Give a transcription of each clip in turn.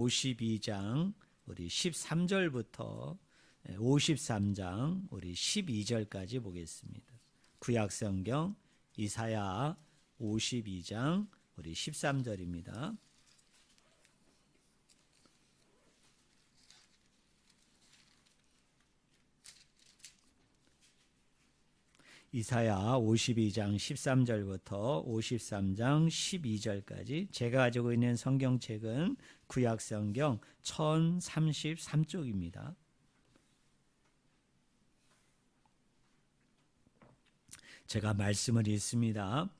52장 우리 13절부터 53장 우리 12절까지 보겠습니다. 구약성경 이사야 52장 우리 13절입니다. 이사야 52장 13절부터 53장 12절까지 제가 가지고 있는 성경책은 구약성경 1033쪽입니다. 제가 말씀을 읽습니다.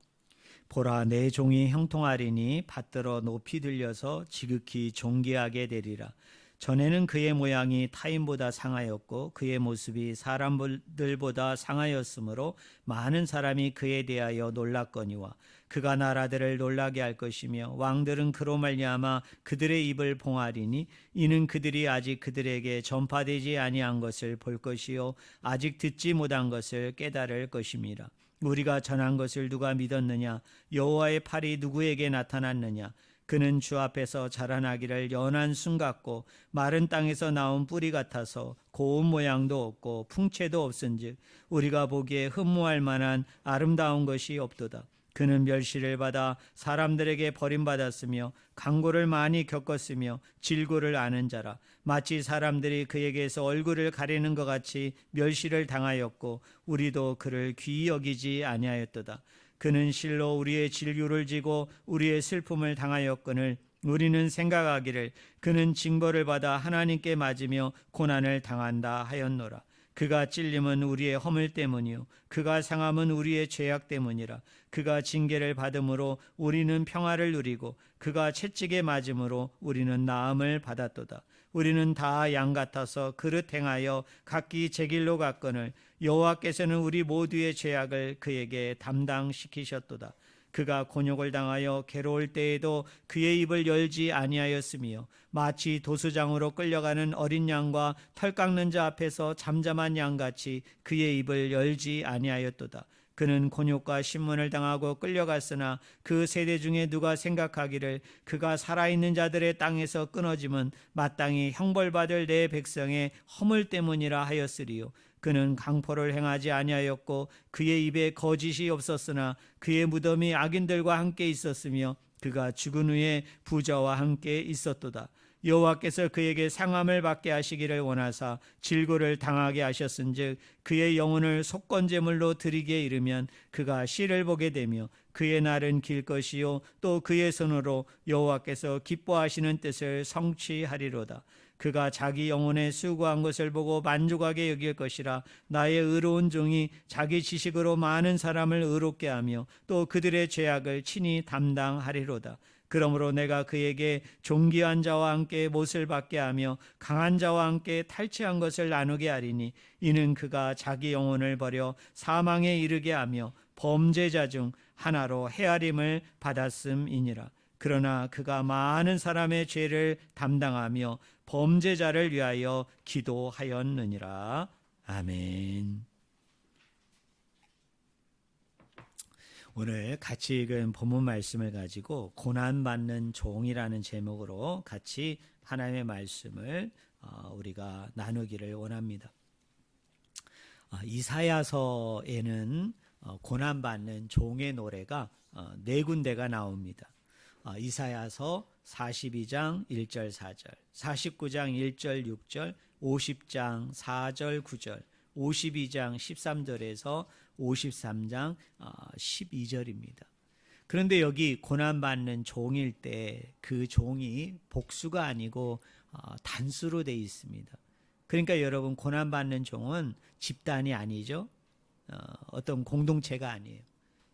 보라, 내 종이 형통하리니 받들어 높이 들려서 지극히 존귀하게 되리라. 전에는 그의 모양이 타인보다 상하였고 그의 모습이 사람들보다 상하였으므로 많은 사람이 그에 대하여 놀랐거니와 그가 나라들을 놀라게 할 것이며 왕들은 그로 말미암아 그들의 입을 봉하리니 이는 그들이 아직 그들에게 전파되지 아니한 것을 볼 것이요 아직 듣지 못한 것을 깨달을 것임이라. 우리가 전한 것을 누가 믿었느냐? 여호와의 팔이 누구에게 나타났느냐? 그는 주 앞에서 자라나기를 연한 순 같고 마른 땅에서 나온 뿌리 같아서 고운 모양도 없고 풍채도 없은즉 우리가 보기에 흠모할 만한 아름다운 것이 없도다. 그는 멸시를 받아 사람들에게 버림받았으며 강고를 많이 겪었으며 질고를 아는 자라. 마치 사람들이 그에게서 얼굴을 가리는 것 같이 멸시를 당하였고 우리도 그를 귀히 여기지 아니하였도다. 그는 실로 우리의 질교를 지고 우리의 슬픔을 당하였거늘 우리는 생각하기를 그는 징벌을 받아 하나님께 맞으며 고난을 당한다 하였노라. 그가 찔림은 우리의 허물 때문이요 그가 상함은 우리의 죄악 때문이라. 그가 징계를 받음으로 우리는 평화를 누리고 그가 채찍에 맞음으로 우리는 나음을 받았도다. 우리는 다 양 같아서 그릇 행하여 각기 제 길로 갔거늘 여호와께서는 우리 모두의 죄악을 그에게 담당시키셨도다. 그가 곤욕을 당하여 괴로울 때에도 그의 입을 열지 아니하였으며 마치 도수장으로 끌려가는 어린 양과 털 깎는 자 앞에서 잠잠한 양같이 그의 입을 열지 아니하였도다. 그는 곤욕과 신문을 당하고 끌려갔으나 그 세대 중에 누가 생각하기를 그가 살아있는 자들의 땅에서 끊어짐은 마땅히 형벌받을 내 백성의 허물 때문이라 하였으리요. 그는 강포를 행하지 아니하였고 그의 입에 거짓이 없었으나 그의 무덤이 악인들과 함께 있었으며 그가 죽은 후에 부자와 함께 있었도다. 여호와께서 그에게 상함을 받게 하시기를 원하사 질고를 당하게 하셨은즉 그의 영혼을 속건제물로 드리게 이르면 그가 씨를 보게 되며 그의 날은 길 것이요 또 그의 손으로 여호와께서 기뻐하시는 뜻을 성취하리로다. 그가 자기 영혼에 수고한 것을 보고 만족하게 여길 것이라. 나의 의로운 종이 자기 지식으로 많은 사람을 의롭게 하며 또 그들의 죄악을 친히 담당하리로다. 그러므로 내가 그에게 존귀한 자와 함께 못을 받게 하며 강한 자와 함께 탈취한 것을 나누게 하리니 이는 그가 자기 영혼을 버려 사망에 이르게 하며 범죄자 중 하나로 헤아림을 받았음이니라. 그러나 그가 많은 사람의 죄를 담당하며 범죄자를 위하여 기도하였느니라. 아멘. 오늘 같이 읽은 본문 말씀을 가지고 고난받는 종이라는 제목으로 같이 하나님의 말씀을 우리가 나누기를 원합니다. 이사야서에는 고난받는 종의 노래가 네 군데가 나옵니다. 이사야서 42장 1절 4절, 49장 1절 6절, 50장 4절 9절, 52장 13절에서 53장 12절입니다. 그런데 여기 고난받는 종일 때 그 종이 복수가 아니고 단수로 되어 있습니다. 그러니까 여러분 고난받는 종은 집단이 아니죠. 어떤 공동체가 아니에요.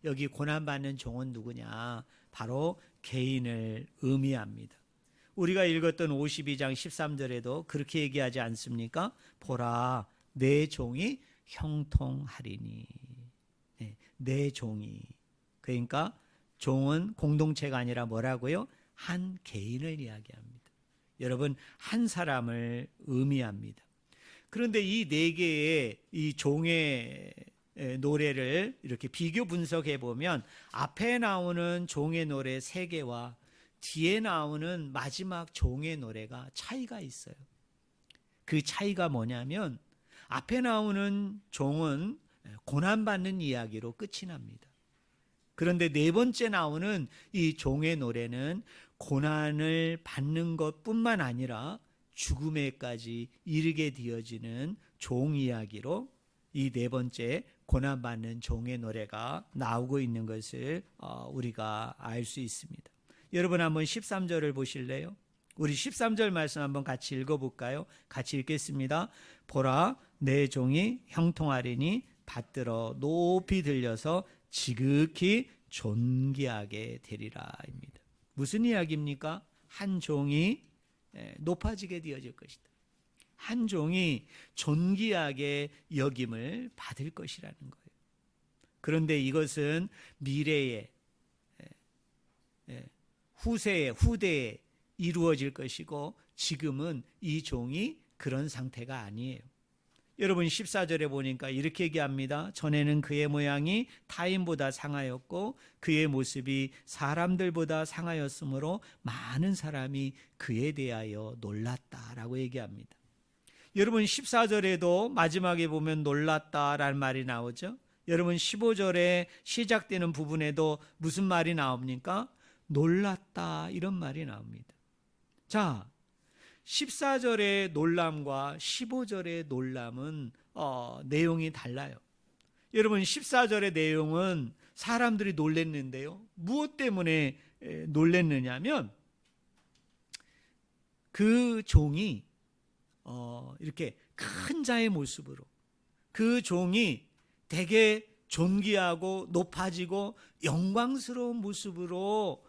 여기 고난받는 종은 누구냐? 바로 개인을 의미합니다. 우리가 읽었던 52장 13절에도 그렇게 얘기하지 않습니까? 보라, 내 종이 형통하리니. 내 종이. 그러니까 종은 공동체가 아니라 뭐라고요? 한 개인을 이야기합니다. 여러분, 한 사람을 의미합니다. 그런데 이 네 개의 이 종의 노래를 이렇게 비교 분석해 보면 앞에 나오는 종의 노래 3개와 뒤에 나오는 마지막 종의 노래가 차이가 있어요. 그 차이가 뭐냐면 앞에 나오는 종은 고난받는 이야기로 끝이 납니다. 그런데 네 번째 나오는 이 종의 노래는 고난을 받는 것뿐만 아니라 죽음에까지 이르게 되어지는 종 이야기로 이 네 번째 고난받는 종의 노래가 나오고 있는 것을 우리가 알 수 있습니다. 여러분 한번 13절을 보실래요? 우리 13절 말씀 한번 같이 읽어볼까요? 같이 읽겠습니다. 보라, 내 종이 형통하리니 받들어 높이 들려서 지극히 존귀하게 되리라입니다. 무슨 이야기입니까? 한 종이 높아지게 되어질 것이다. 한 종이 존귀하게 여김을 받을 것이라는 거예요. 그런데 이것은 미래에 후대에 이루어질 것이고 지금은 이 종이 그런 상태가 아니에요. 여러분 14절에 보니까 이렇게 얘기합니다. 전에는 그의 모양이 타인보다 상하였고 그의 모습이 사람들보다 상하였으므로 많은 사람이 그에 대하여 놀랐다라고 얘기합니다. 여러분 14절에도 마지막에 보면 놀랐다라는 말이 나오죠. 여러분 15절에 시작되는 부분에도 무슨 말이 나옵니까? 놀랐다 이런 말이 나옵니다. 자, 14절의 놀람과 15절의 놀람은 내용이 달라요. 여러분 14절의 내용은 사람들이 놀랐는데요. 무엇 때문에 놀랐느냐면 그 종이 이렇게 큰 자의 모습으로 그 종이 되게 존귀하고 높아지고 영광스러운 모습으로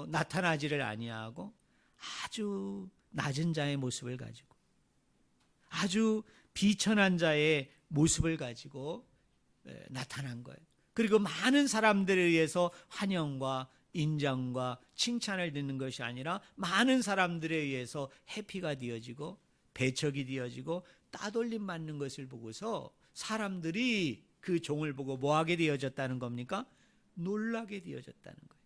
나타나지를 아니하고 아주 낮은 자의 모습을 가지고 아주 비천한 자의 모습을 가지고 나타난 거예요. 그리고 많은 사람들에 의해서 환영과 인정과 칭찬을 듣는 것이 아니라 많은 사람들에 의해서 해피가 되어지고 배척이 되어지고 따돌림 맞는 것을 보고서 사람들이 그 종을 보고 뭐하게 되어졌다는 겁니까? 놀라게 되어졌다는 거예요.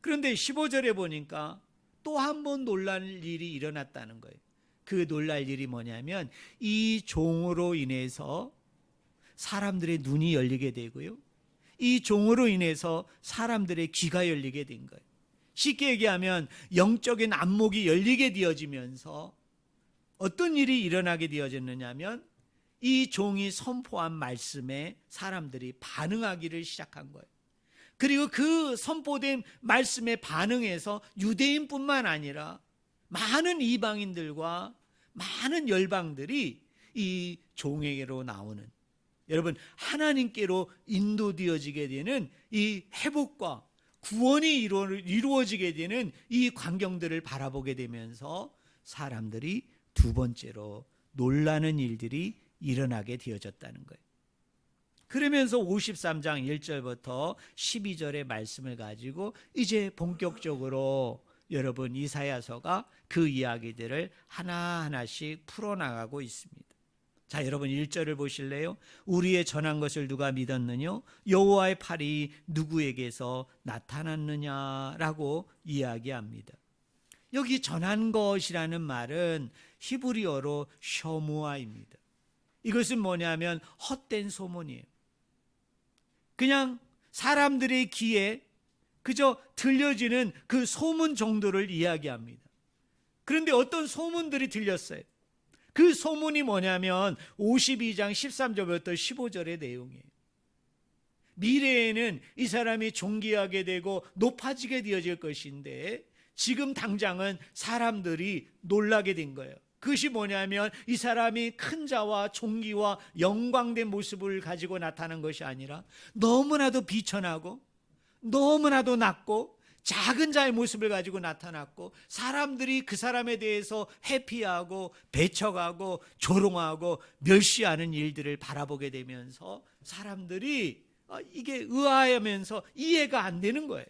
그런데 15절에 보니까 또 한 번 놀랄 일이 일어났다는 거예요. 그 놀랄 일이 뭐냐면 이 종으로 인해서 사람들의 눈이 열리게 되고요. 이 종으로 인해서 사람들의 귀가 열리게 된 거예요. 쉽게 얘기하면 영적인 안목이 열리게 되어지면서 어떤 일이 일어나게 되어졌느냐면 이 종이 선포한 말씀에 사람들이 반응하기를 시작한 거예요. 그리고 그 선포된 말씀에 반응해서 유대인뿐만 아니라 많은 이방인들과 많은 열방들이 이 종에게로 나오는, 여러분 하나님께로 인도되어지게 되는 이 회복과 구원이 이루어지게 되는 이 광경들을 바라보게 되면서 사람들이 두 번째로 놀라는 일들이 일어나게 되어졌다는 거예요. 그러면서 53장 1절부터 12절의 말씀을 가지고 이제 본격적으로 여러분 이사야서가 그 이야기들을 하나하나씩 풀어나가고 있습니다. 자, 여러분 1절을 보실래요? 우리의 전한 것을 누가 믿었느냐? 여호와의 팔이 누구에게서 나타났느냐라고 이야기합니다. 여기 전한 것이라는 말은 히브리어로 셔무아입니다. 이것은 뭐냐면 헛된 소문이에요. 그냥 사람들의 귀에 그저 들려지는 그 소문 정도를 이야기합니다. 그런데 어떤 소문들이 들렸어요. 그 소문이 뭐냐면 52장 13절부터 15절의 내용이에요. 미래에는 이 사람이 존귀하게 되고 높아지게 되어질 것인데 지금 당장은 사람들이 놀라게 된 거예요. 그것이 뭐냐면 이 사람이 큰 자와 존귀와 영광된 모습을 가지고 나타난 것이 아니라 너무나도 비천하고 너무나도 낮고 작은 자의 모습을 가지고 나타났고 사람들이 그 사람에 대해서 회피하고 배척하고 조롱하고 멸시하는 일들을 바라보게 되면서 사람들이 이게 의아하면서 이해가 안 되는 거예요.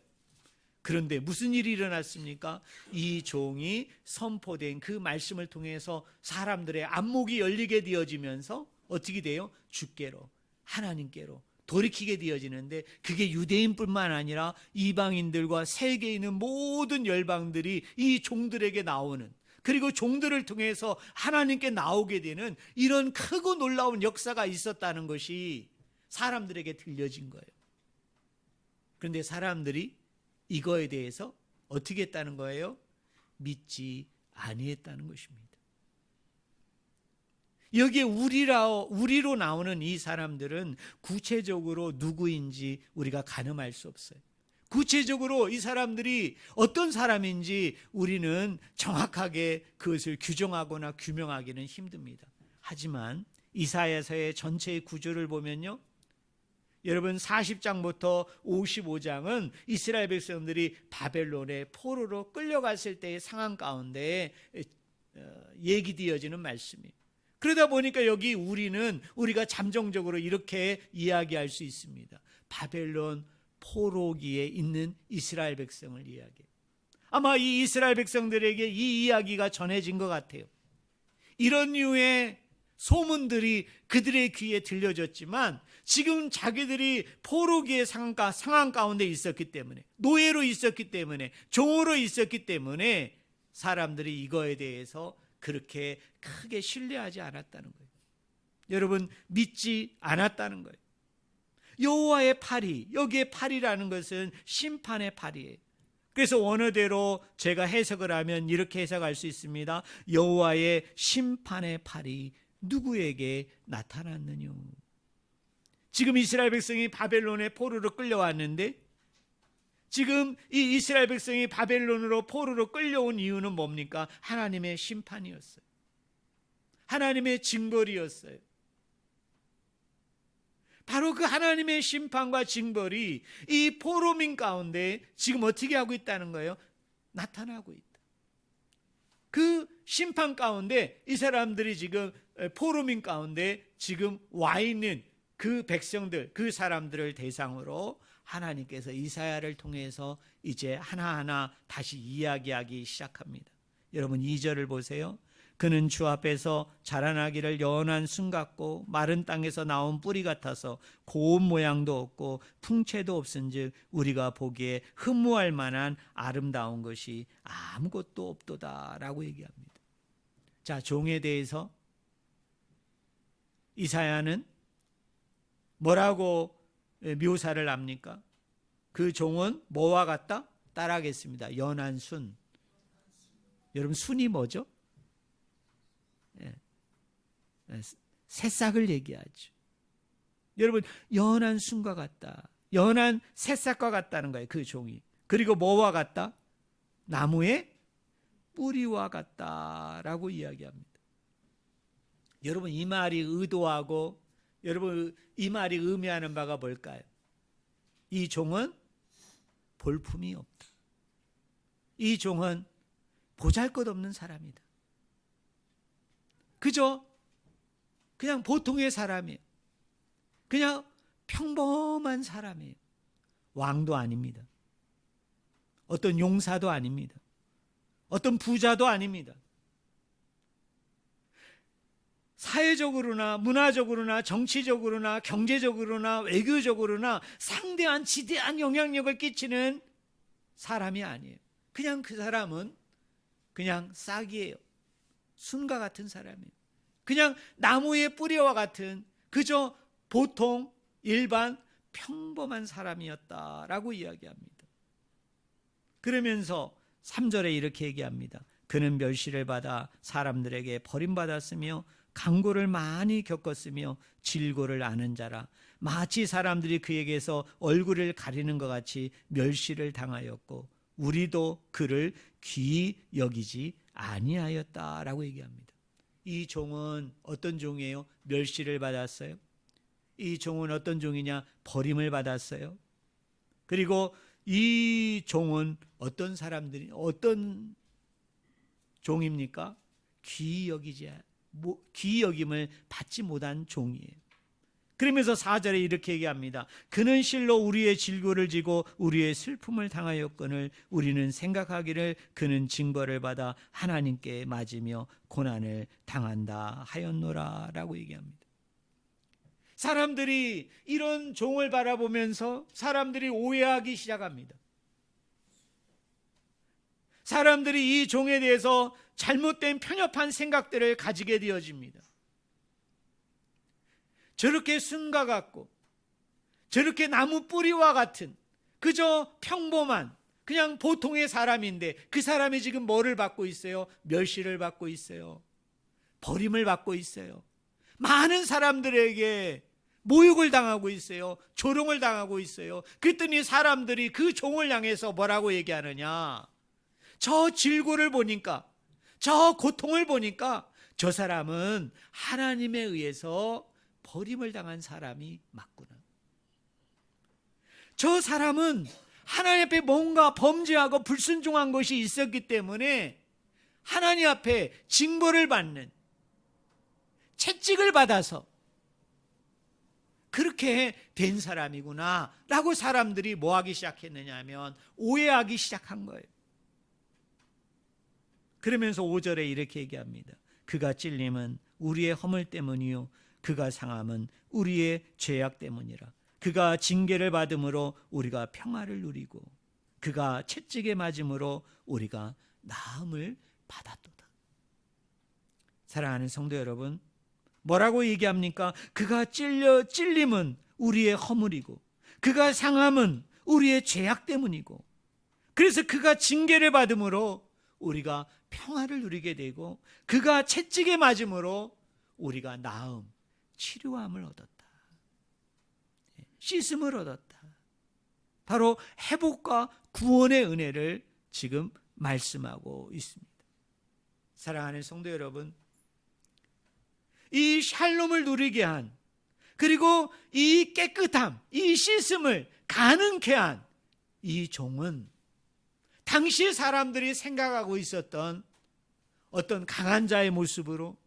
그런데 무슨 일이 일어났습니까? 이 종이 선포된 그 말씀을 통해서 사람들의 안목이 열리게 되어지면서 어떻게 돼요? 주께로, 하나님께로 돌이키게 되어지는데, 그게 유대인뿐만 아니라 이방인들과 세계에 있는 모든 열방들이 이 종들에게 나오는, 그리고 종들을 통해서 하나님께 나오게 되는 이런 크고 놀라운 역사가 있었다는 것이 사람들에게 들려진 거예요. 그런데 사람들이 이거에 대해서 어떻게 했다는 거예요? 믿지 아니했다는 것입니다. 여기에 우리로 나오는 이 사람들은 구체적으로 누구인지 우리가 가늠할 수 없어요. 구체적으로 이 사람들이 어떤 사람인지 우리는 정확하게 그것을 규정하거나 규명하기는 힘듭니다. 하지만 이사야서의 전체의 구조를 보면요, 여러분 40장부터 55장은 이스라엘 백성들이 바벨론의 포로로 끌려갔을 때의 상황 가운데 얘기되어지는 말씀이에요. 그러다 보니까 여기 우리가 잠정적으로 이렇게 이야기할 수 있습니다. 바벨론 포로기에 있는 이스라엘 백성을 이야기해요. 아마 이 이스라엘 백성들에게 이 이야기가 전해진 것 같아요. 이런 류의 소문들이 그들의 귀에 들려졌지만 지금 자기들이 포로기의 상황 가운데 있었기 때문에, 노예로 있었기 때문에, 종으로 있었기 때문에 사람들이 이거에 대해서 그렇게 크게 신뢰하지 않았다는 거예요. 여러분, 믿지 않았다는 거예요. 여호와의 팔이, 여기에 팔이라는 것은 심판의 팔이에요. 그래서 원어대로 제가 해석을 하면 이렇게 해석할 수 있습니다. 여호와의 심판의 팔이 누구에게 나타났느냐. 지금 이스라엘 백성이 바벨론의 포로로 끌려왔는데, 지금 이 이스라엘 백성이 바벨론으로 포로로 끌려온 이유는 뭡니까? 하나님의 심판이었어요. 하나님의 징벌이었어요. 바로 그 하나님의 심판과 징벌이 이 포로민 가운데 지금 어떻게 하고 있다는 거예요? 나타나고 있다. 그 심판 가운데 이 사람들이 지금 포로민 가운데 지금 와 있는 그 백성들, 그 사람들을 대상으로 하나님께서 이사야를 통해서 이제 하나하나 다시 이야기하기 시작합니다. 여러분 2절을 보세요. 그는 주 앞에서 자라나기를 연한 순 같고 마른 땅에서 나온 뿌리 같아서 고운 모양도 없고 풍채도 없은즉 우리가 보기에 흠모할 만한 아름다운 것이 아무것도 없도다라고 얘기합니다. 자, 종에 대해서 이사야는 뭐라고 묘사를 합니까? 그 종은 뭐와 같다? 따라하겠습니다. 연한 순. 여러분 순이 뭐죠? 새싹을 얘기하죠. 여러분 연한 순과 같다. 연한 새싹과 같다는 거예요. 그 종이. 그리고 뭐와 같다? 나무의 뿌리와 같다라고 이야기합니다. 여러분 이 말이 의도하고 여러분 이 말이 의미하는 바가 뭘까요? 이 종은 볼품이 없다. 이 종은 보잘것없는 사람이다. 그저 그냥 보통의 사람이에요. 그냥 평범한 사람이에요. 왕도 아닙니다. 어떤 용사도 아닙니다. 어떤 부자도 아닙니다. 사회적으로나 문화적으로나 정치적으로나 경제적으로나 외교적으로나 상대한 지대한 영향력을 끼치는 사람이 아니에요. 그냥 그 사람은 그냥 싹이에요. 순과 같은 사람이에요. 그냥 나무의 뿌리와 같은 그저 보통 일반 평범한 사람이었다라고 이야기합니다. 그러면서 3절에 이렇게 얘기합니다. 그는 멸시를 받아 사람들에게 버림받았으며 강고를 많이 겪었으며 질고를 아는 자라. 마치 사람들이 그에게서 얼굴을 가리는 것 같이 멸시를 당하였고 우리도 그를 귀히 여기지 아니하였다라고 얘기합니다. 이 종은 어떤 종이에요? 멸시를 받았어요. 이 종은 어떤 종이냐? 버림을 받았어요. 그리고 이 종은 어떤 사람들이 어떤 종입니까? 귀히 여김을 받지 못한 종이에요. 그러면서 4절에 이렇게 얘기합니다. 그는 실로 우리의 질고를 지고 우리의 슬픔을 당하였거늘 우리는 생각하기를 그는 징벌을 받아 하나님께 맞으며 고난을 당한다 하였노라 라고 얘기합니다. 사람들이 이런 종을 바라보면서 사람들이 오해하기 시작합니다. 사람들이 이 종에 대해서 잘못된 편협한 생각들을 가지게 되어집니다. 저렇게 순과 같고 저렇게 나무 뿌리와 같은 그저 평범한 그냥 보통의 사람인데 그 사람이 지금 뭐를 받고 있어요? 멸시를 받고 있어요. 버림을 받고 있어요. 많은 사람들에게 모욕을 당하고 있어요. 조롱을 당하고 있어요. 그랬더니 사람들이 그 종을 향해서 뭐라고 얘기하느냐? 저 질고를 보니까, 저 고통을 보니까 저 사람은 하나님에 의해서 버림을 당한 사람이 맞구나. 저 사람은 하나님 앞에 뭔가 범죄하고 불순종한 것이 있었기 때문에 하나님 앞에 징벌을 받는, 채찍을 받아서 그렇게 된 사람이구나 라고 사람들이 뭐 하기 시작했느냐 하면 오해하기 시작한 거예요. 그러면서 5절에 이렇게 얘기합니다. 그가 찔림은 우리의 허물 때문이요 그가 상함은 우리의 죄악 때문이라. 그가 징계를 받음으로 우리가 평화를 누리고 그가 채찍에 맞음으로 우리가 나음을 받았도다. 사랑하는 성도 여러분, 뭐라고 얘기합니까? 그가 찔림은 우리의 허물이고 그가 상함은 우리의 죄악 때문이고 그래서 그가 징계를 받음으로 우리가 평화를 누리게 되고 그가 채찍에 맞음으로 우리가 나음, 치료함을 얻었다. 씻음을 얻었다. 바로 회복과 구원의 은혜를 지금 말씀하고 있습니다. 사랑하는 성도 여러분, 이 샬롬을 누리게 한, 그리고 이 깨끗함, 이 씻음을 가능케 한 이 종은 당시 사람들이 생각하고 있었던 어떤 강한 자의 모습으로,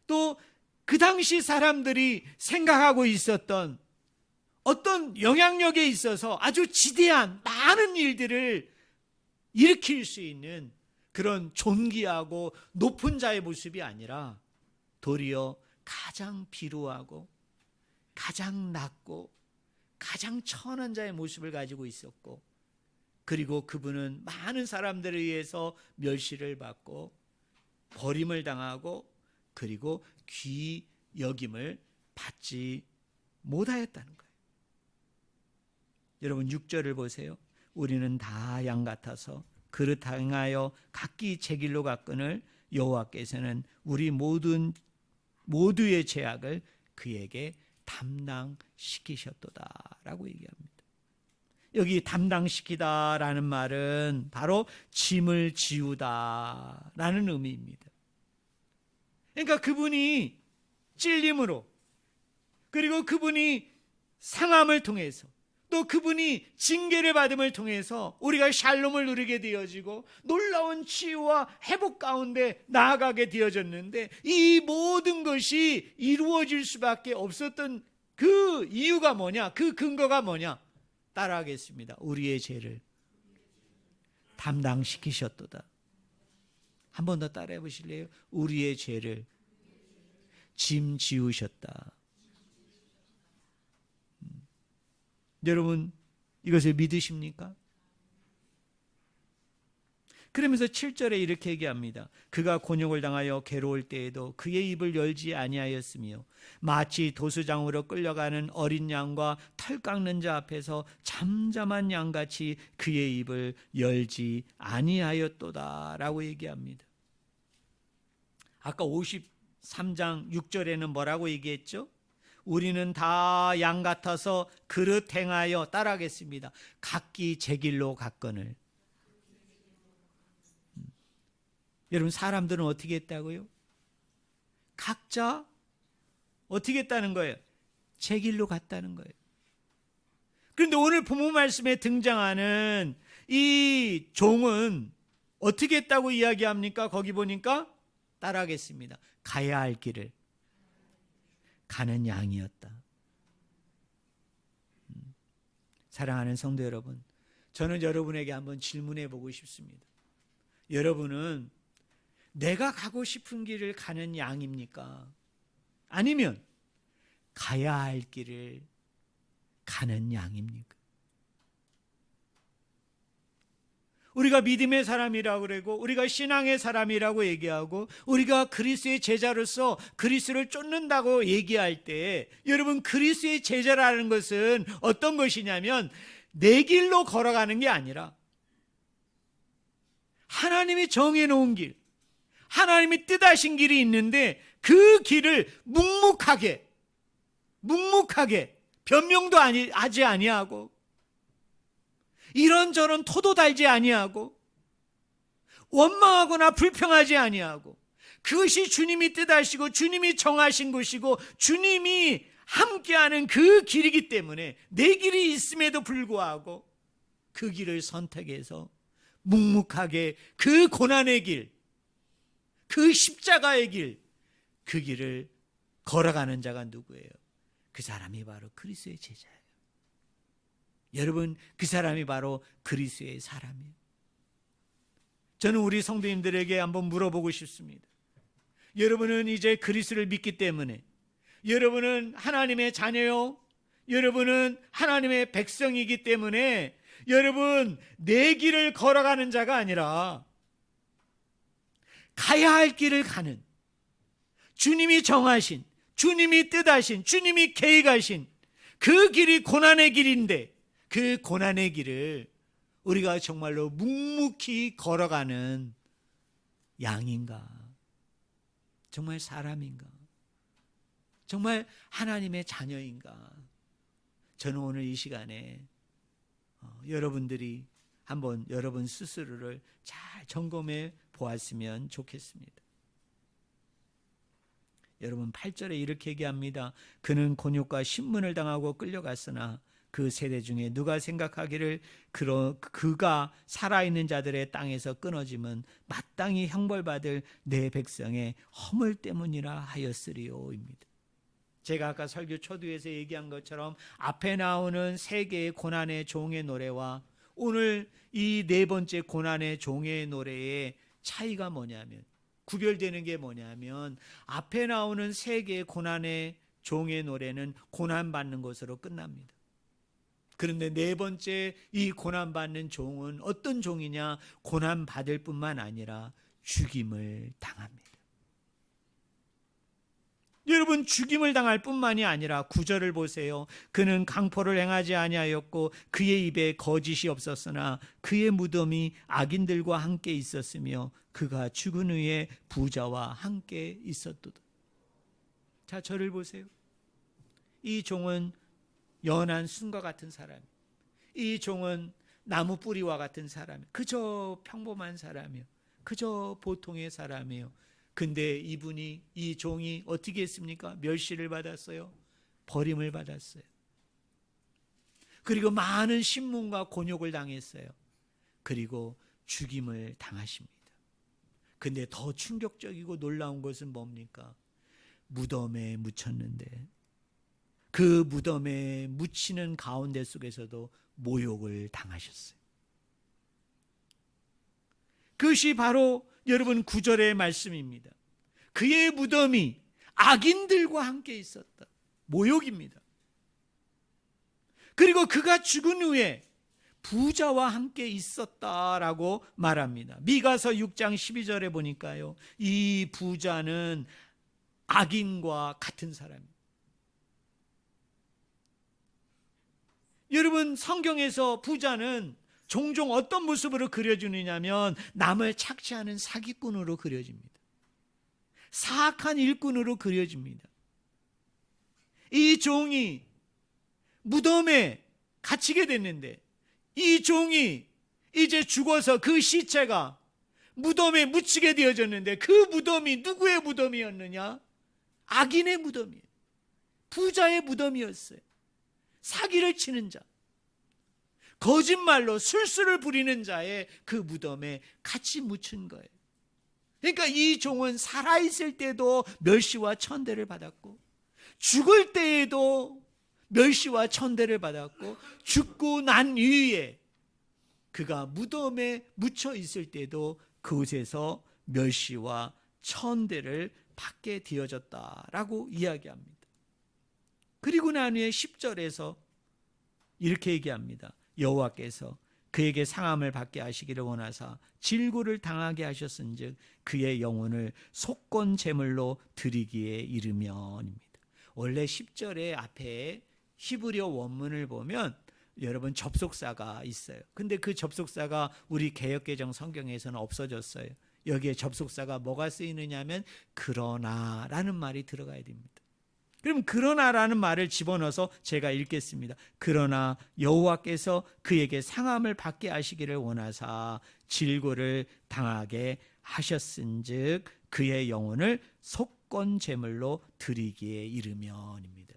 또 그 당시 사람들이 생각하고 있었던 어떤 영향력에 있어서 아주 지대한 많은 일들을 일으킬 수 있는 그런 존귀하고 높은 자의 모습이 아니라 도리어 가장 비루하고 가장 낮고 가장 천한 자의 모습을 가지고 있었고, 그리고 그분은 많은 사람들에 의해서 멸시를 받고 버림을 당하고 그리고 귀 여김을 받지 못하였다는 거예요. 여러분 6절을 보세요. 우리는 다 양 같아서 그릇 행하여 각기 제 길로 갔거늘 여호와께서는 우리 모두의 죄악을 그에게 담당시키셨도다라고 얘기합니다. 여기 담당시키다라는 말은 바로 짐을 지우다라는 의미입니다. 그러니까 그분이 찔림으로, 그리고 그분이 상함을 통해서, 또 그분이 징계를 받음을 통해서 우리가 샬롬을 누리게 되어지고 놀라운 치유와 회복 가운데 나아가게 되어졌는데, 이 모든 것이 이루어질 수밖에 없었던 그 이유가 뭐냐? 그 근거가 뭐냐? 따라하겠습니다. 우리의 죄를 담당시키셨도다. 한 번 더 따라해 보실래요? 우리의 죄를 짐 지우셨다. 여러분 이것을 믿으십니까? 그러면서 7절에 이렇게 얘기합니다. 그가 곤욕을 당하여 괴로울 때에도 그의 입을 열지 아니하였으며 마치 도수장으로 끌려가는 어린 양과 털 깎는 자 앞에서 잠잠한 양같이 그의 입을 열지 아니하였도다라고 얘기합니다. 아까 53장 6절에는 뭐라고 얘기했죠? 우리는 다 양 같아서 그릇 행하여, 따라하겠습니다, 각기 제 길로 갔거늘. 여러분 사람들은 어떻게 했다고요? 각자 어떻게 했다는 거예요? 제 길로 갔다는 거예요. 그런데 오늘 본문 말씀에 등장하는 이 종은 어떻게 했다고 이야기합니까? 거기 보니까 따라하겠습니다. 가야 할 길을 가는 양이었다. 사랑하는 성도 여러분, 저는 여러분에게 한번 질문해 보고 싶습니다. 여러분은 내가 가고 싶은 길을 가는 양입니까? 아니면 가야 할 길을 가는 양입니까? 우리가 믿음의 사람이라고 그러고 우리가 신앙의 사람이라고 얘기하고 우리가 그리스도의 제자로서 그리스도를 쫓는다고 얘기할 때, 여러분, 그리스도의 제자라는 것은 어떤 것이냐면 내 길로 걸어가는 게 아니라 하나님이 정해놓은 길, 하나님이 뜻하신 길이 있는데 그 길을 묵묵하게 변명도 하지 아니하고 이런저런 토도 달지 아니하고 원망하거나 불평하지 아니하고, 그것이 주님이 뜻하시고 주님이 정하신 것이고 주님이 함께하는 그 길이기 때문에 내 길이 있음에도 불구하고 그 길을 선택해서 묵묵하게 그 고난의 길, 그 십자가의 길, 그 길을 걸어가는 자가 누구예요? 그 사람이 바로 그리스도의 제자예요. 여러분, 그 사람이 바로 그리스도의 사람이에요. 저는 우리 성도님들에게 한번 물어보고 싶습니다. 여러분은 이제 그리스도를 믿기 때문에 여러분은 하나님의 자녀요, 여러분은 하나님의 백성이기 때문에 여러분 내 길을 걸어가는 자가 아니라 가야 할 길을 가는, 주님이 정하신, 주님이 뜻하신, 주님이 계획하신 그 길이 고난의 길인데 그 고난의 길을 우리가 정말로 묵묵히 걸어가는 양인가? 정말 사람인가? 정말 하나님의 자녀인가? 저는 오늘 이 시간에 여러분들이 한번 여러분 스스로를 잘 점검해 보았으면 좋겠습니다. 여러분 8절에 이렇게 얘기합니다. 그는 곤욕과 신문을 당하고 끌려갔으나 그 세대 중에 누가 생각하기를 그가 살아있는 자들의 땅에서 끊어짐은 마땅히 형벌받을 내 백성의 허물 때문이라 하였으리오입니다. 제가 아까 설교 초두에서 얘기한 것처럼 앞에 나오는 세 개의 고난의 종의 노래와 오늘 이 네 번째 고난의 종의 노래의 차이가 뭐냐면, 구별되는 게 뭐냐면, 앞에 나오는 세 개의 고난의 종의 노래는 고난받는 것으로 끝납니다. 그런데 네 번째 이 고난받는 종은 어떤 종이냐? 고난받을 뿐만 아니라 죽임을 당합니다. 여러분, 죽임을 당할 뿐만이 아니라 9절을 보세요. 그는 강포를 행하지 아니하였고 그의 입에 거짓이 없었으나 그의 무덤이 악인들과 함께 있었으며 그가 죽은 후에 부자와 함께 있었도다. 자, 저를 보세요. 이 종은 연한 순과 같은 사람, 이 종은 나무 뿌리와 같은 사람, 그저 평범한 사람이요, 그저 보통의 사람이요. 근데 이 종이 어떻게 했습니까? 멸시를 받았어요. 버림을 받았어요. 그리고 많은 신문과 곤욕을 당했어요. 그리고 죽임을 당하십니다. 근데 더 충격적이고 놀라운 것은 뭡니까? 무덤에 묻혔는데 그 무덤에 묻히는 가운데 속에서도 모욕을 당하셨어요. 그것이 바로 여러분 9절의 말씀입니다. 그의 무덤이 악인들과 함께 있었다. 모욕입니다. 그리고 그가 죽은 후에 부자와 함께 있었다라고 말합니다. 미가서 6장 12절에 보니까요, 이 부자는 악인과 같은 사람입니다. 여러분, 성경에서 부자는 종종 어떤 모습으로 그려주느냐면 남을 착취하는 사기꾼으로 그려집니다. 사악한 일꾼으로 그려집니다. 이 종이 무덤에 갇히게 됐는데 이 종이 이제 죽어서 그 시체가 무덤에 묻히게 되어졌는데 그 무덤이 누구의 무덤이었느냐? 악인의 무덤이에요. 부자의 무덤이었어요. 사기를 치는 자, 거짓말로 술수를 부리는 자의 그 무덤에 같이 묻힌 거예요. 그러니까 이 종은 살아있을 때도 멸시와 천대를 받았고 죽을 때에도 멸시와 천대를 받았고 죽고 난 이후에 그가 무덤에 묻혀 있을 때도 그곳에서 멸시와 천대를 받게 되어졌다라고 이야기합니다. 그리고 난 후에 10절에서 이렇게 얘기합니다. 여호와께서 그에게 상함을 받게 하시기를 원하사 질고를 당하게 하셨은즉 그의 영혼을 속건 제물로 드리기에 이르면입니다. 원래 10절의 앞에 히브리어 원문을 보면 여러분 접속사가 있어요. 근데 그 접속사가 우리 개역개정 성경에서는 없어졌어요. 여기에 접속사가 뭐가 쓰이느냐면 그러나라는 말이 들어가야 됩니다. 그럼 그러나라는 말을 집어넣어서 제가 읽겠습니다. 그러나 여호와께서 그에게 상함을 받게 하시기를 원하사 질고를 당하게 하셨은즉 그의 영혼을 속건 제물로 드리기에 이르면입니다.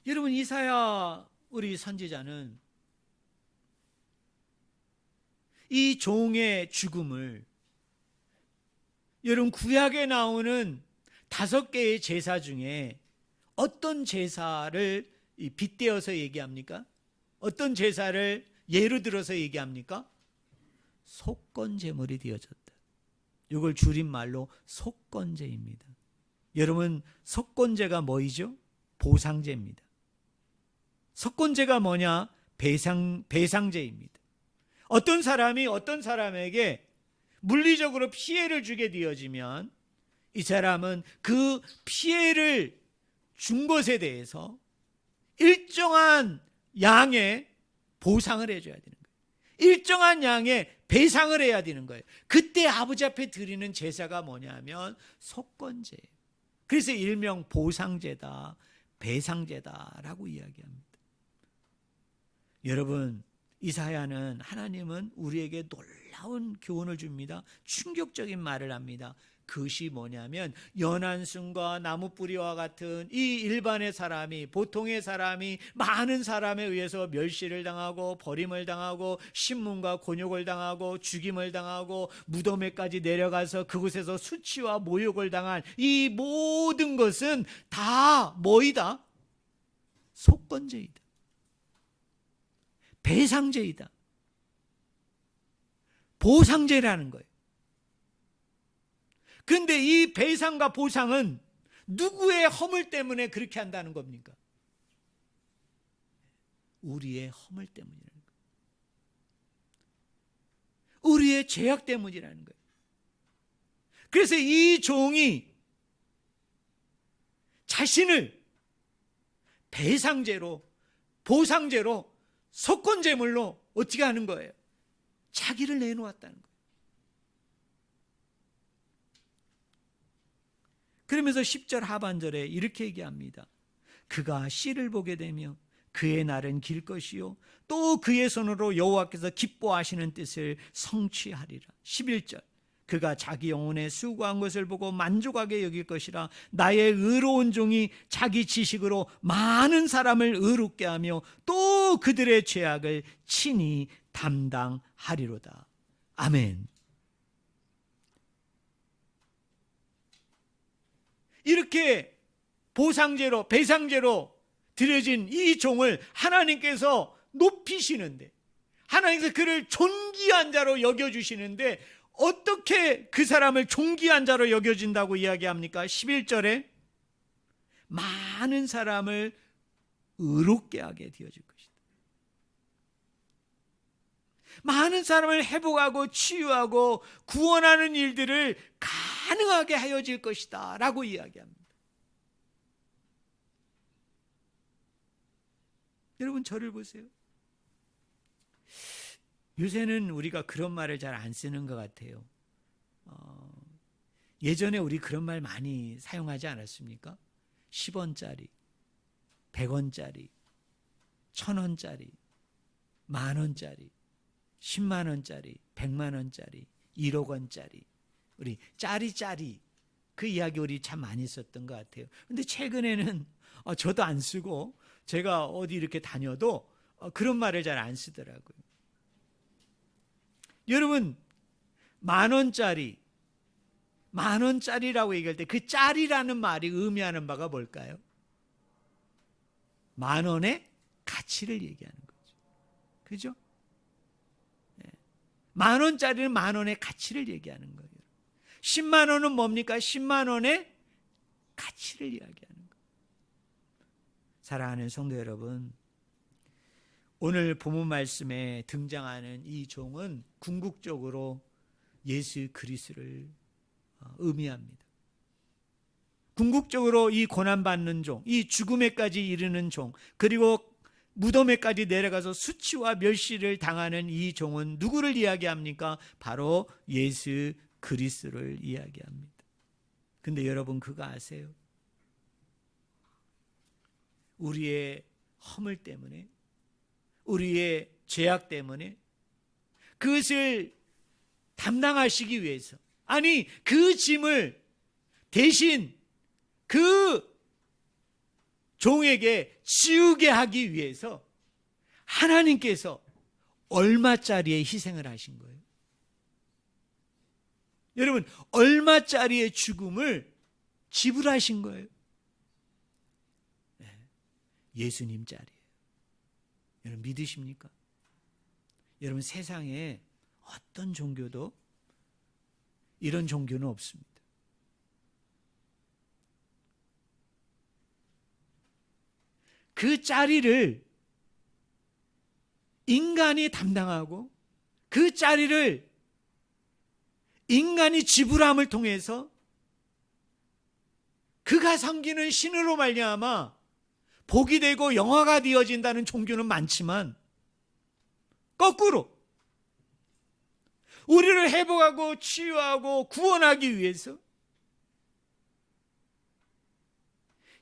여러분, 이사야 우리 선지자는 이 종의 죽음을 여러분 구약에 나오는 5개의 제사 중에 어떤 제사를 빗대어서 얘기합니까? 어떤 제사를 예로 들어서 얘기합니까? 속건제물이 되어졌다. 이걸 줄임말로 속건제입니다. 여러분, 속건제가 뭐이죠? 보상제입니다. 속건제가 뭐냐? 배상제입니다. 어떤 사람이 어떤 사람에게 물리적으로 피해를 주게 되어지면 이 사람은 그 피해를 준 것에 대해서 일정한 양의 보상을 해줘야 되는 거예요. 일정한 양의 배상을 해야 되는 거예요. 그때 아버지 앞에 드리는 제사가 뭐냐면 속건제예요. 그래서 일명 보상제다, 배상제다라고 이야기합니다. 여러분, 이사야는 하나님은 우리에게 놀라운 교훈을 줍니다. 충격적인 말을 합니다. 그것이 뭐냐면 연한순과 나무뿌리와 같은 이 일반의 사람이, 보통의 사람이 많은 사람에 의해서 멸시를 당하고 버림을 당하고 신문과 곤욕을 당하고 죽임을 당하고 무덤에까지 내려가서 그곳에서 수치와 모욕을 당한 이 모든 것은 다 뭐이다? 속건제이다. 배상제이다. 보상제라는 거예요. 그런데 이 배상과 보상은 누구의 허물 때문에 그렇게 한다는 겁니까? 우리의 허물 때문이라는 거예요. 우리의 죄악 때문이라는 거예요. 그래서 이 종이 자신을 배상제로, 보상제로, 속건제물로 어떻게 하는 거예요? 자기를 내놓았다는 거예요. 그러면서 10절 하반절에 이렇게 얘기합니다. 그가 씨를 보게 되며 그의 날은 길 것이요 또 그의 손으로 여호와께서 기뻐하시는 뜻을 성취하리라. 11절 그가 자기 영혼에 수고한 것을 보고 만족하게 여길 것이라. 나의 의로운 종이 자기 지식으로 많은 사람을 의롭게 하며 또 그들의 죄악을 친히 담당하리로다. 아멘. 이렇게 보상제로, 배상제로 드려진 이 종을 하나님께서 높이시는데, 하나님께서 그를 존귀한 자로 여겨주시는데 어떻게 그 사람을 존귀한 자로 여겨진다고 이야기합니까? 11절에 많은 사람을 의롭게 하게 되어질 것이다. 많은 사람을 회복하고 치유하고 구원하는 일들을 가능하게 하여질 것이다 라고 이야기합니다. 여러분, 저를 보세요. 요새는 우리가 그런 말을 잘 안 쓰는 것 같아요. 예전에 우리 그런 말 많이 사용하지 않았습니까? 10원짜리, 100원짜리, 1000원짜리, 만원짜리, 10만원짜리, 100만원짜리, 1억 원짜리, 우리 짜리 그 이야기 우리 참 많이 썼던 것 같아요. 근데 최근에는 저도 안 쓰고 제가 어디 이렇게 다녀도 그런 말을 잘 안 쓰더라고요. 여러분, 만원짜리라고 얘기할 때 그 짜리라는 말이 의미하는 바가 뭘까요? 만원의 가치를 얘기하는 거죠. 그죠? 10,000원짜리는 10,000원의 가치를 얘기하는 거예요. 10만 원은 뭡니까? 10만 원의 가치를 이야기하는 거예요. 사랑하는 성도 여러분, 오늘 본문 말씀에 등장하는 이 종은 궁극적으로 예수 그리스도를 의미합니다. 궁극적으로 이 고난받는 종, 이 죽음에까지 이르는 종, 그리고 무덤에까지 내려가서 수치와 멸시를 당하는 이 종은 누구를 이야기합니까? 바로 예수 그리스도를 이야기합니다. 근데 여러분 그거 아세요? 우리의 허물 때문에, 우리의 죄악 때문에 그것을 담당하시기 위해서, 아니 그 짐을 대신 그 종에게 지우게 하기 위해서 하나님께서 얼마짜리의 희생을 하신 거예요? 여러분, 얼마짜리의 죽음을 지불하신 거예요? 예수님짜리예요. 여러분 믿으십니까? 여러분 세상에 어떤 종교도 이런 종교는 없습니다. 그 짜리를 인간이 담당하고 그 짜리를 인간이 지불함을 통해서 그가 섬기는 신으로 말미암아 복이 되고 영화가 되어진다는 종교는 많지만 거꾸로 우리를 회복하고 치유하고 구원하기 위해서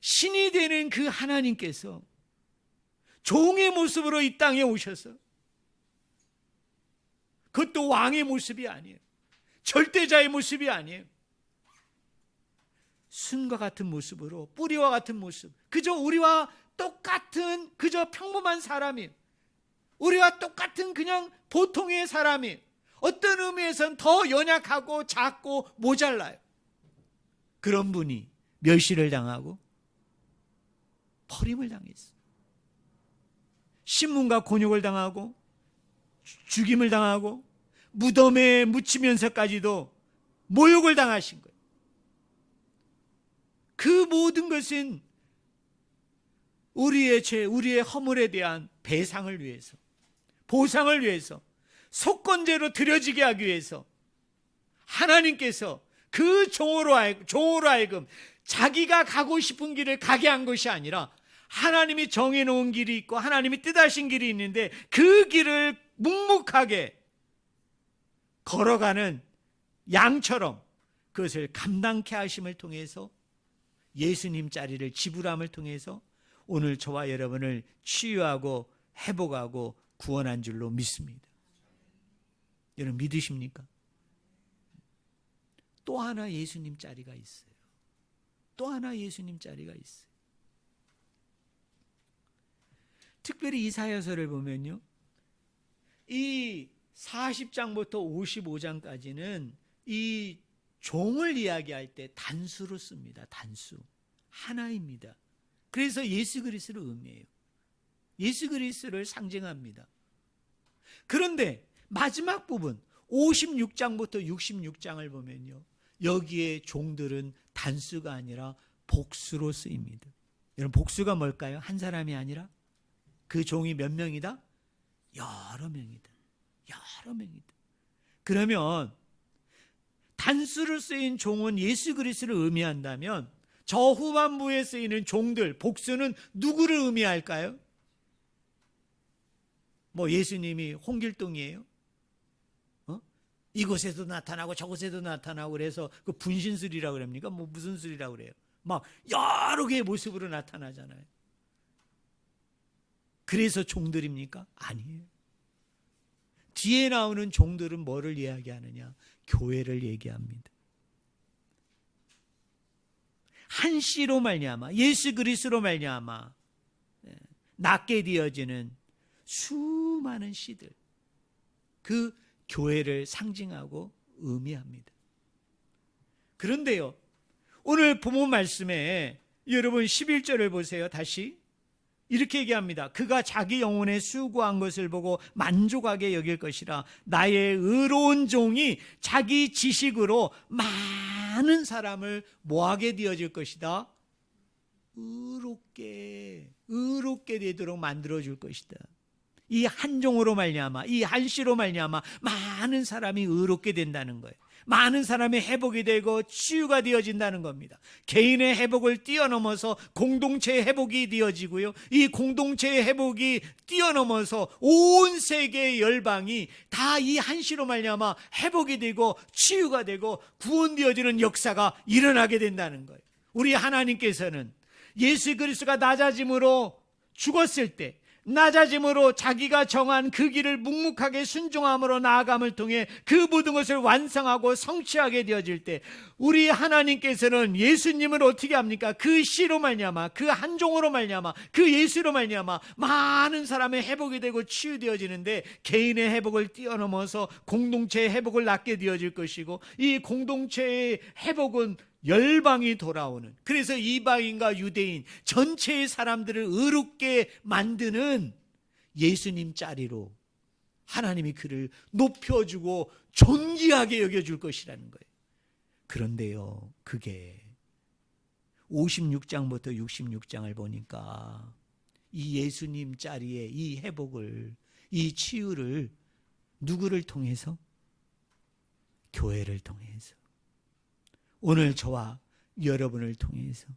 신이 되는 그 하나님께서 종의 모습으로 이 땅에 오셔서, 그것도 왕의 모습이 아니에요. 절대자의 모습이 아니에요. 순과 같은 모습으로, 뿌리와 같은 모습, 그저 우리와 똑같은 그저 평범한 사람이에요. 우리와 똑같은 그냥 보통의 사람이에요. 어떤 의미에서는 더 연약하고 작고 모자라요. 그런 분이 멸시를 당하고 버림을 당했어요. 신문과 곤욕을 당하고 죽임을 당하고 무덤에 묻히면서까지도 모욕을 당하신 거예요. 그 모든 것은 우리의 죄, 우리의 허물에 대한 배상을 위해서, 보상을 위해서, 속건제로 드려지게 하기 위해서 하나님께서 그 종으로 하여금 자기가 가고 싶은 길을 가게 한 것이 아니라 하나님이 정해놓은 길이 있고 하나님이 뜻하신 길이 있는데 그 길을 묵묵하게 걸어가는 양처럼 그것을 감당케 하심을 통해서 예수님 자리를 지불함을 통해서 오늘 저와 여러분을 치유하고 회복하고 구원한 줄로 믿습니다. 여러분 믿으십니까? 또 하나 예수님 자리가 있어요. 또 하나 예수님 자리가 있어요. 특별히 이사야서를 보면요, 이 40장부터 55장까지는 이 종을 이야기할 때 단수로 씁니다. 단수. 하나입니다. 그래서 예수 그리스도를 의미해요. 예수 그리스도를 상징합니다. 그런데 마지막 부분 56장부터 66장을 보면요, 여기에 종들은 단수가 아니라 복수로 쓰입니다. 여러분 복수가 뭘까요? 한 사람이 아니라 그 종이 몇 명이다? 여러 명이다. 여러 명이다. 그러면 단수로 쓰인 종은 예수 그리스도를 의미한다면 저 후반부에 쓰이는 종들, 복수는 누구를 의미할까요? 뭐 예수님이 홍길동이에요? 이곳에도 나타나고 저곳에도 나타나고 그래서 그 분신술이라고 그럽니까? 뭐 무슨 술이라고 그래요? 막 여러 개의 모습으로 나타나잖아요. 그래서 종들입니까? 아니에요. 뒤에 나오는 종들은 뭐를 이야기하느냐? 교회를 얘기합니다. 한 씨로 말미암아, 예수 그리스도로 말미암아 낳게 되어지는 수많은 씨들, 그 교회를 상징하고 의미합니다. 그런데요, 오늘 본문 말씀에 여러분 11절을 보세요. 다시 이렇게 얘기합니다. 그가 자기 영혼에 수고한 것을 보고 만족하게 여길 것이라. 나의 의로운 종이 자기 지식으로 많은 사람을 뭐하게 되어질 것이다? 의롭게 되도록 만들어줄 것이다. 이 한 종으로 말미암아, 이 한 씨로 말미암아 많은 사람이 의롭게 된다는 거예요. 많은 사람이 회복이 되고 치유가 되어진다는 겁니다. 개인의 회복을 뛰어넘어서 공동체의 회복이 되어지고요, 이 공동체의 회복이 뛰어넘어서 온 세계의 열방이 다 이 한 씨로 말미암아 회복이 되고 치유가 되고 구원되어지는 역사가 일어나게 된다는 거예요. 우리 하나님께서는 예수 그리스도가 낮아짐으로 죽었을 때, 낮아짐으로 자기가 정한 그 길을 묵묵하게 순종함으로 나아감을 통해 그 모든 것을 완성하고 성취하게 되어질 때, 우리 하나님께서는 예수님을 어떻게 합니까? 그 씨로 말미암아, 그 한 종으로 말미암아, 그 예수로 말미암아 많은 사람의 회복이 되고 치유되어지는데, 개인의 회복을 뛰어넘어서 공동체의 회복을 낳게 되어질 것이고, 이 공동체의 회복은 열방이 돌아오는, 그래서 이방인과 유대인 전체의 사람들을 의롭게 만드는 예수님 자리로 하나님이 그를 높여주고 존귀하게 여겨줄 것이라는 거예요. 그런데요, 그게 56장부터 66장을 보니까 이 예수님 자리에 이 회복을, 이 치유를 누구를 통해서? 교회를 통해서, 오늘 저와 여러분을 통해서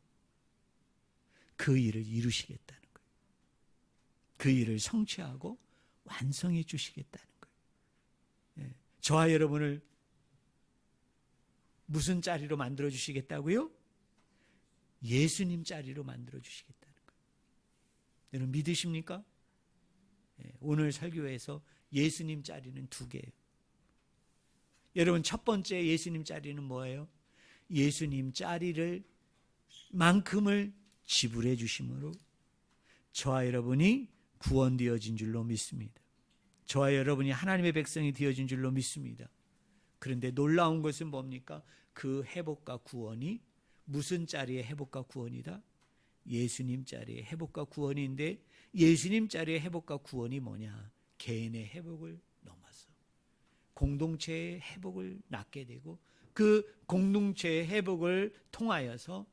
그 일을 이루시겠다는 거예요. 그 일을 성취하고 완성해 주시겠다는 거예요. 저와 여러분을 무슨 자리로 만들어 주시겠다고요? 예수님 자리로 만들어 주시겠다는 거예요. 여러분 믿으십니까? 오늘 설교에서 예수님 자리는 두 개예요. 여러분, 첫 번째 예수님 자리는 뭐예요? 예수님 자리를 만큼을 지불해 주심으로 저와 여러분이 구원되어진 줄로 믿습니다. 저와 여러분이 하나님의 백성이 되어진 줄로 믿습니다. 그런데 놀라운 것은 뭡니까? 그 회복과 구원이 무슨 자리의 회복과 구원이다? 예수님 자리의 회복과 구원인데, 예수님 자리의 회복과 구원이 뭐냐? 개인의 회복을 넘어서 공동체의 회복을 낳게 되고, 그 공동체의 회복을 통하여서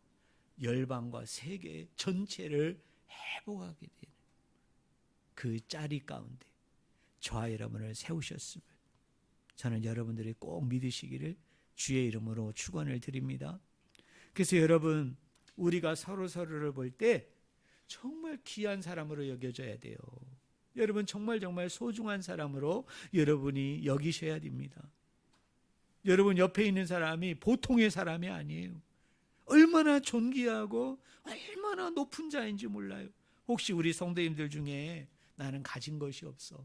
열방과 세계 전체를 회복하게 되는 그 자리 가운데 저와 여러분을 세우셨음을 저는 여러분들이 꼭 믿으시기를 주의 이름으로 축원을 드립니다. 그래서 여러분, 우리가 서로를 볼 때 정말 귀한 사람으로 여겨져야 돼요. 여러분, 정말 소중한 사람으로 여러분이 여기셔야 됩니다. 여러분 옆에 있는 사람이 보통의 사람이 아니에요. 얼마나 존귀하고 얼마나 높은 자인지 몰라요. 혹시 우리 성도님들 중에 나는 가진 것이 없어,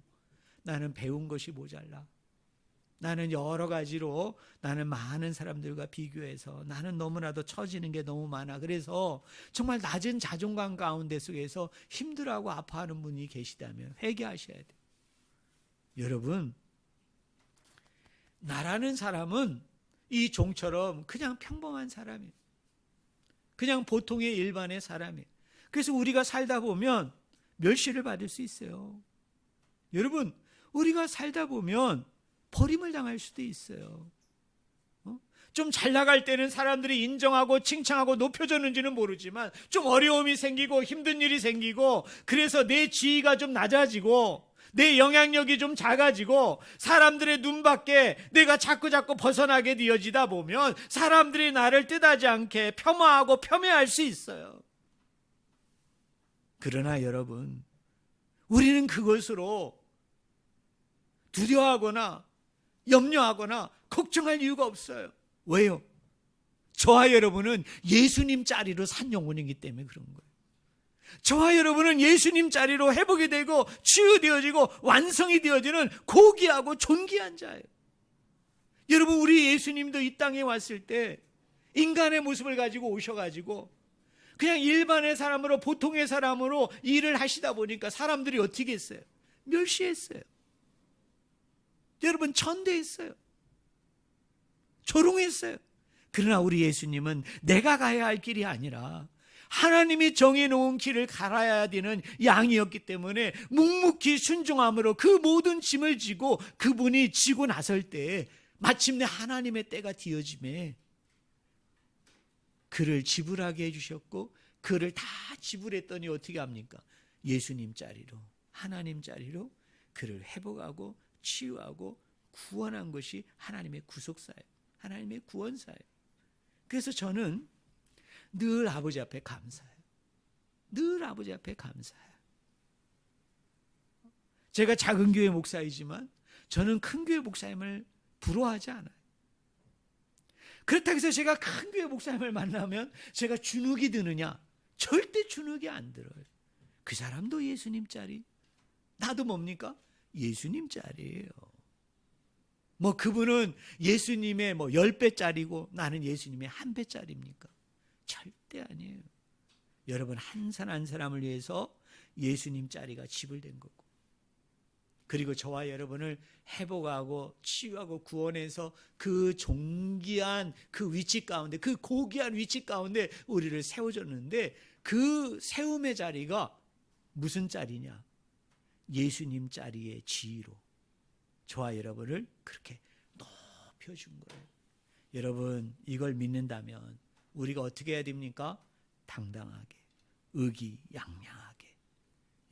나는 배운 것이 모자라, 나는 여러 가지로 나는 많은 사람들과 비교해서 나는 너무나도 처지는 게 너무 많아, 그래서 정말 낮은 자존감 가운데 속에서 힘들어하고 아파하는 분이 계시다면 회개하셔야 돼요. 여러분, 나라는 사람은 이 종처럼 그냥 평범한 사람이에요. 그냥 보통의 일반의 사람이에요. 그래서 우리가 살다 보면 멸시를 받을 수 있어요. 여러분, 우리가 살다 보면 버림을 당할 수도 있어요. 좀 잘 나갈 때는 사람들이 인정하고 칭찬하고 높여줬는지는 모르지만 좀 어려움이 생기고 힘든 일이 생기고, 그래서 내 지위가 좀 낮아지고 내 영향력이 좀 작아지고 사람들의 눈밖에 내가 자꾸 벗어나게 되어지다 보면 사람들이 나를 뜻하지 않게 폄하하고 폄훼할 수 있어요. 그러나 여러분, 우리는 그것으로 두려워하거나 염려하거나 걱정할 이유가 없어요. 왜요? 저와 여러분은 예수님 자리로 산 영혼이기 때문에 그런 거예요. 저와 여러분은 예수님 자리로 회복이 되고 치유되어지고 완성이 되어지는 고귀하고 존귀한 자예요. 여러분, 우리 예수님도 이 땅에 왔을 때 인간의 모습을 가지고 오셔가지고 그냥 일반의 사람으로, 보통의 사람으로 일을 하시다 보니까 사람들이 어떻게 했어요? 멸시했어요. 여러분, 천대했어요. 조롱했어요. 그러나 우리 예수님은 내가 가야 할 길이 아니라 하나님이 정해놓은 길을 갈아야 되는 양이었기 때문에 묵묵히 순종함으로 그 모든 짐을 지고 그분이 지고 나설 때 마침내 하나님의 때가 뒤어짐에 그를 지불하게 해주셨고 그를 다 지불했더니 어떻게 합니까? 예수님 자리로, 하나님 자리로 그를 회복하고 치유하고 구원한 것이 하나님의 구속사예요. 하나님의 구원사예요. 그래서 저는 늘 아버지 앞에 감사해요. 늘 아버지 앞에 감사해요. 제가 작은 교회 목사이지만 저는 큰 교회 목사님을 부러워하지 않아요. 그렇다고 해서 제가 큰 교회 목사님을 만나면 제가 주눅이 드느냐? 절대 주눅이 안 들어요. 그 사람도 예수님 자리, 나도 뭡니까? 예수님 자리예요. 뭐 그분은 예수님의 10배짜리고 나는 예수님의 1배짜리입니까? 절대 아니에요. 여러분 한 사람 한 사람을 위해서 예수님 자리가 지불된 거고, 그리고 저와 여러분을 회복하고 치유하고 구원해서 그 존귀한 그 위치 가운데, 그 고귀한 위치 가운데 우리를 세워줬는데 그 세움의 자리가 무슨 자리냐? 예수님 자리의 지위로 저와 여러분을 그렇게 높여준 거예요. 여러분 이걸 믿는다면 우리가 어떻게 해야 됩니까? 당당하게, 의기양양하게.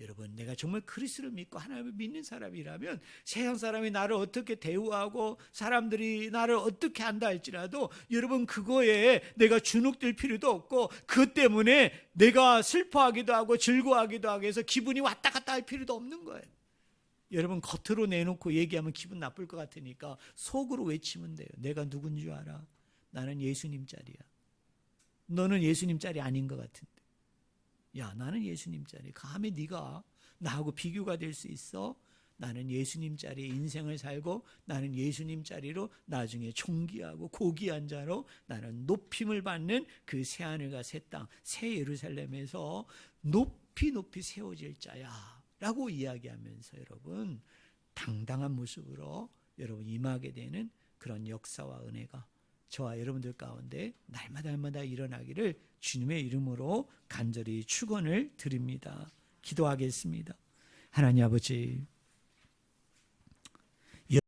여러분 내가 정말 그리스도를 믿고 하나님을 믿는 사람이라면 세상 사람이 나를 어떻게 대우하고 사람들이 나를 어떻게 한다 할지라도 여러분 그거에 내가 주눅들 필요도 없고 그것 때문에 내가 슬퍼하기도 하고 즐거워하기도 하고 해서 기분이 왔다 갔다 할 필요도 없는 거예요. 여러분 겉으로 내놓고 얘기하면 기분 나쁠 것 같으니까 속으로 외치면 돼요. 내가 누군 줄 알아? 나는 예수님 자리야. 너는 예수님 자리 아닌 것 같은데. 야, 나는 예수님 자리. 감히 네가 나하고 비교가 될 수 있어? 나는 예수님 자리에 인생을 살고 나는 예수님 자리로 나중에 존귀하고 고귀한 자로 나는 높임을 받는 그 새하늘과 새 땅, 새 예루살렘에서 높이 높이 세워질 자야 라고 이야기하면서 여러분 당당한 모습으로 여러분 임하게 되는 그런 역사와 은혜가 저와 여러분들 가운데 날마다 일어나기를 주님의 이름으로 간절히 축원을 드립니다. 기도하겠습니다. 하나님 아버지,